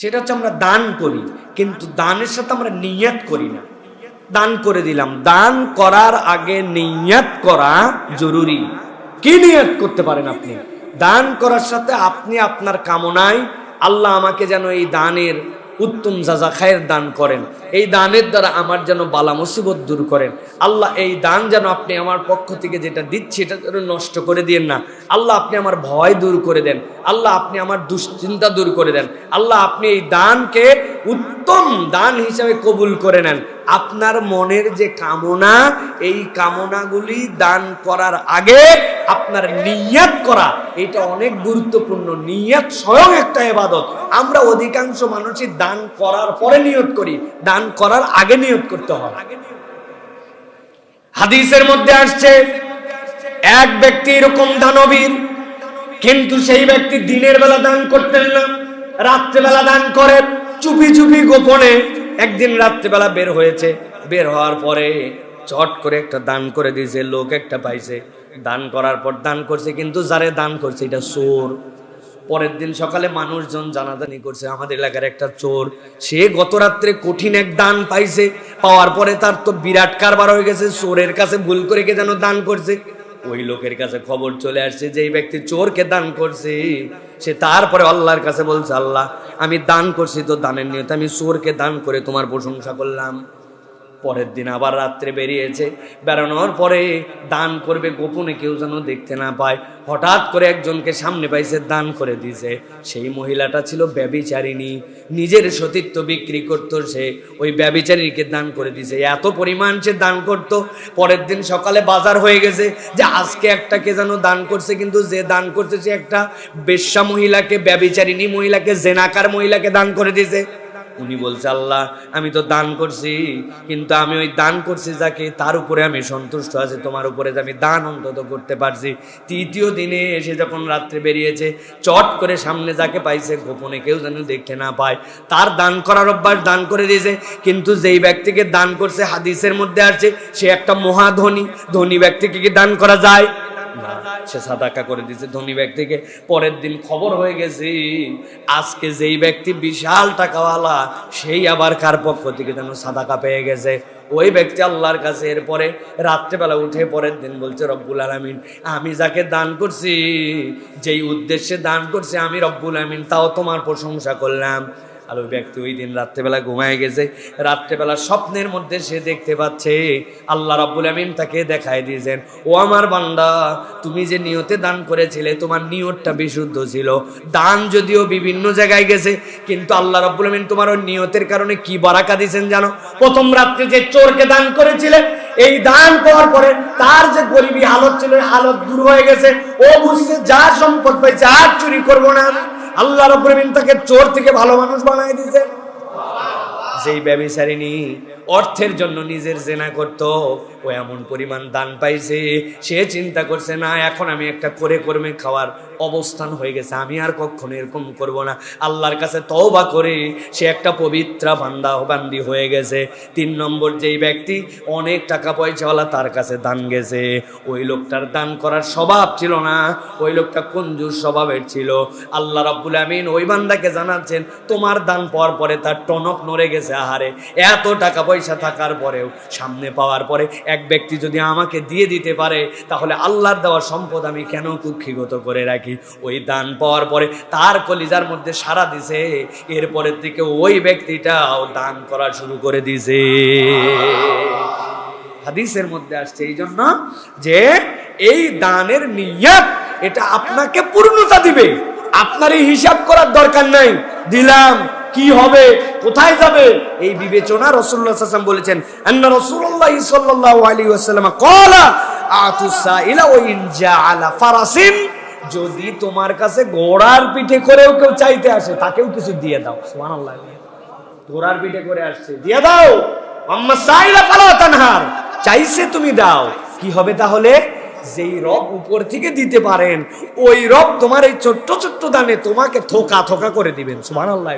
সেটা হচ্ছে আমরা দান করি, কিন্তু দানের সাথে আমরা নিয়ত করি না। দান করে দিলাম, দান করার আগে নিয়ত করা জরুরি। কি নিয়ত করতে পারেন আপনি? দান করার সাথে আপনি আপনার কামনায় আল্লাহ আমাকে যেন এই দানের উত্তম জাযা খায়ের দান করেন, এই দানের দ্বারা আমার যেন বালা মুসিবত দূর করেন, আল্লাহ এই দান যেন আপনি আমার পক্ষ থেকে যেটা দিচ্ছি এটা যেন নষ্ট করে দিয়েন না, আল্লাহ আপনি আমার ভয় দূর করে দেন, আল্লাহ আপনি আমার দুশ্চিন্তা দূর করে দেন, আল্লাহ আপনি এই দানকে উত্তম দান হিসাবে কবুল করে নেন। আপনার মনের যে কামনা, এই কামনাগুলি দান করার আগে আপনার নিয়ত করা, এটা অনেক গুরুত্বপূর্ণ। নিয়ত স্বয়ং একটা ইবাদত। আমরা অধিকাংশ মানুষই দান করার পরে নিয়ত করি, দান করার আগে নিয়ত করতে হয়। হাদিসের মধ্যে আসছে এক ব্যক্তি এরকম দানবীর, কিন্তু সেই ব্যক্তি দিনের বেলা দান করতেন না, রাত্রেবেলা দান করে চুপি চুপি গোপনে। একদিন রাত্রেবেলা বের হয়েছে, বের হওয়ার পরে চট করে একটা দান করে দিয়েছে, লোক একটা পাইছে। দান করার পর দান করছে, কিন্তু যারে দান করছে এটা চোর। পরের দিন সকালে মানুষজন জানাজানি করছে আমাদের এলাকার একটা চোর, সে গত রাত্রে কঠিন এক দান পাইছে। পাওয়ার পরে তার তো বিরাট কারবার হয়ে গেছে, চোরের কাছে ভুল করে কে যেন দান করছে। ওই লোকের কাছে খবর চলে আসছে যে এই ব্যক্তি চোরকে দান করছে। সে তারপরে আল্লাহর কাছে বলছে, আল্লাহ আমি দান করছি তো দানের নিয়তে আমি চোরকে দান করে তোমার প্রশংসা করলাম। পরের দিন আবার রাত্রে বেরিয়েছে, বেরোনোর পরে দান করবে গোপনে, কেউ যেন দেখতে না পায়। হঠাৎ করে একজনকে সামনে পাইছে, দান করে দিয়েছে। সেই মহিলাটা ছিল ব্যভিচারিণী, নিজের সতীত্ব বিক্রি করত সে, ওই ব্যভিচারীকে দান করে দিয়েছে। এত পরিমাণ সে দান করত, পরের দিন সকালে বাজার হয়ে গেছে যে আজকে একটাকে যেন দান করছে, কিন্তু যে দান করছে সে একটা বেশ্যা মহিলাকে, ব্যভিচারিণী মহিলাকে, জেনাকার মহিলাকে দান করে দিয়েছে। উনি বলছে, আল্লাহ আমি তো দান করছি, কিন্তু আমি ওই দান করছি যাকে, তার উপরে আমি সন্তুষ্ট আছি, তোমার উপরে যে আমি দান অন্তত করতে পারছি। তৃতীয় দিনে এসে যখন রাত্রে বেরিয়েছে, চট করে সামনে যাকে পাইছে গোপনে কেউ যেন দেখতে না পায়, তার দান করার অভ্যাস, দান করে দিয়েছে। কিন্তু যেই ব্যক্তিকে দান করছে হাদিসের মধ্যে আছে সে একটা মহাধনী, ধনী ব্যক্তিকে কি দান করা যায় না, সে সাদাকা করে দিয়েছে ধনী ব্যক্তিকে। পরের দিন খবর হয়ে গেছে আজকে যেই ব্যক্তি বিশাল টাকাওয়ালা, সেই আবার কার পক্ষ থেকে যেন সাদাকা পেয়ে গেছে। ওই ব্যক্তি আল্লাহর কাছে এরপরে রাত্রেবেলা উঠে পরের দিন বলছে, রব্বুল আলামিন আমি যাকে দান করছি, যেই উদ্দেশ্যে দান করছি আমি রব্বুল আলামিন তাও তোমার প্রশংসা করলাম। আর ওই ব্যক্তি ওই দিন রাত্রেবেলা ঘুমায় গেছে। রাত্রেবেলা স্বপ্নের মধ্যে সে দেখতে পাচ্ছে আল্লাহ রাব্বুল আমিন তাকে দেখায় দিয়েছেন, ও আমার বান্দা, তুমি যে নিয়তে দান করেছিলে তোমার নিয়তটা বিশুদ্ধ ছিল। দান যদিও বিভিন্ন জায়গায় গেছে, কিন্তু আল্লাহ রাব্বুল আমিন তোমার ওই নিয়তের কারণে কি বারাকা দিয়েছেন জানো? প্রথম রাত্রে যে চোরকে দান করেছিলে, এই দান পাওয়ার পরে তার যে গরিবী হালত ছিল, হালত দূর হয়ে গেছে। ও বুঝছে যা সম্পদ পাইছে আর চুরি করবো না। আল্লাহ রাব্বুল আমিন তাকে চোর থেকে ভালো মানুষ বানায় দিয়েছে। যেই ব্যভিচারিণী অর্থের জন্য নিজের জেনা করত, ও এমন পরিমাণ দান পাইছে, সে চিন্তা করছে না এখন আমি একটা করে কর্মে খাওয়ার অবস্থান হয়ে গেছে, আমি আর কখনো এরকম করব না। আল্লাহর কাছে তওবা করে সে একটা পবিত্র বান্দি হয়ে গেছে। 3 নম্বর, যেই ব্যক্তি অনেক টাকা পয়সাওয়ালা তার কাছে দান গেছে, ওই লোকটার দান করার স্বভাব ছিল না, ওই লোকটা কঞ্জুস স্বভাবের ছিল। আল্লাহ রাব্বুল আমিন ওই বান্দাকে জানাচ্ছেন, তোমার দান পাওয়ার পরে তার টনক নড়ে গেছে। আহারে, এত টাকা পয়সা থাকার পরেও, সামনে পাওয়ার পরে এক ব্যক্তি যদি আমাকে দিয়ে দিতে পারে, তাহলে আল্লাহর দেওয়া সম্পদ আমি কেন কুক্ষিগত করে রাখি? ওই দান পাওয়ার পরে তার কলিজার মধ্যে সাড়া দিছে, এরপরের থেকে ওই ব্যক্তিটাও দান করা শুরু করে দিছে। হাদিসের মধ্যে আসছে এই জন্য যে এই দানের নিয়ত, এটা আপনাকে পূর্ণতা দিবে। আপনার এই হিসাব করার দরকার নাই, দিলাম কি হবে, কোথায় যাবে, এই বিবেচনা রাসূলুল্লাহ সাল্লাল্লাহু আলাইহি ওয়াসাল্লাম বলেছেন। আন্না রাসূলুল্লাহ সাল্লাল্লাহু আলাইহি ওয়াসাল্লাম ক্বালা আতুসাইলা ওয়া ইন জাআলা ফারাসিন, যদি তোমার কাছে ঘোড়ার পিঠে করেও কেউ চাইতে আসে, তাকেও কিছু দিয়ে দাও। সুবহানাল্লাহ, ঘোড়ার পিঠে করে আসছে, দিয়ে দাও। আম্মা সাইলা ফালা তানহার, চাইছে তুমি দাও। কি হবে তাহলে? যেই রব উপর থেকে দিতে পারেন, ওই রব তোমার এই ছোট্ট ছোট্ট দানে তোমাকে থোকা থোকা করে দিবেন। সুবহানাল্লাহ।